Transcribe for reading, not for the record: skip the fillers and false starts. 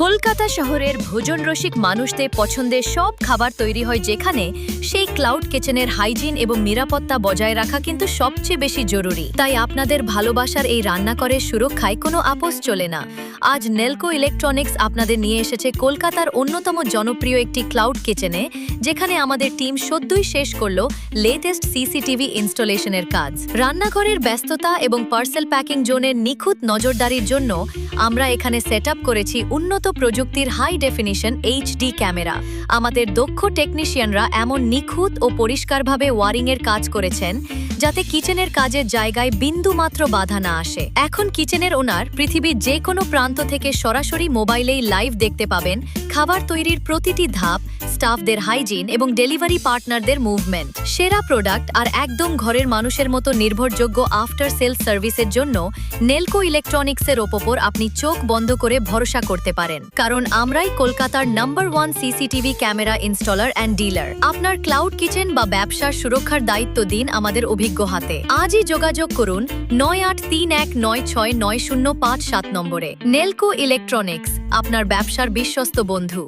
কলকাতা শহরের ভোজন রসিক মানুষদের পছন্দের সব খাবার তৈরি হয় যেখানে সেই ক্লাউড কিচেনের হাইজিন এবং নিরাপত্তা বজায় রাখা কিন্তু সবচেয়ে বেশি জরুরি। তাই আপনাদের ভালোবাসার এই রান্নাঘরের সুরক্ষায় কোনো আপোষ চলে না। আজ নেলকো ইলেকট্রনিক্স আপনাদের নিয়ে এসেছে কলকাতার অন্যতম জনপ্রিয় একটি ক্লাউড কিচেনে, যেখানে আমাদের টিম সদ্যই শেষ করলো লেটেস্ট সিসিটিভি ইনস্টলেশনের কাজ। রান্নাঘরের ব্যস্ততা এবং পার্সেল প্যাকিং জোনের নিখুঁত নজরদারির জন্য আমরা এখানে সেট আপ করেছি উন্নত প্রযুক্তির হাই ডেফিনিশন এইচডি ক্যামেরা। আমাদের দক্ষ টেকনিশিয়ানরা এমন নিখুঁত ও পরিষ্কারভাবে ওয়ারিংয়ের কাজ করেছেন যাতে কিচেনের কাজের জায়গায় বিন্দুমাত্র বাধা না আসে। এখন কিচেনের ওনার পৃথিবীর যে কোনো প্রান্ত থেকে সরাসরি মোবাইলেই লাইভ দেখতে পাবেন খাবার তৈরির প্রতিটি ধাপ, স্টাফদের হাইজিন এবং ডেলিভারি পার্টনারদের মুভমেন্ট। সেরা প্রোডাক্ট আর একদম ঘরের মানুষের মতো নির্ভরযোগ্য আফটার সেল সার্ভিসের জন্য নেলকো ইলেকট্রনিক্সের ওপর আপনি চোখ বন্ধ করে ভরসা করতে পারেন, কারণ আমরাই কলকাতার number 1 CCTV camera installer and dealer. আপনার ক্লাউড কিচেন বা ব্যবসার সুরক্ষার দায়িত্ব দিন আমাদের অভিজ্ঞ হাতে। আজই যোগাযোগ করুন 9831969057 নম্বরে। নেলকো ইলেকট্রনিক্স, আপনার ব্যবসার বিশ্বস্ত বন্ধু।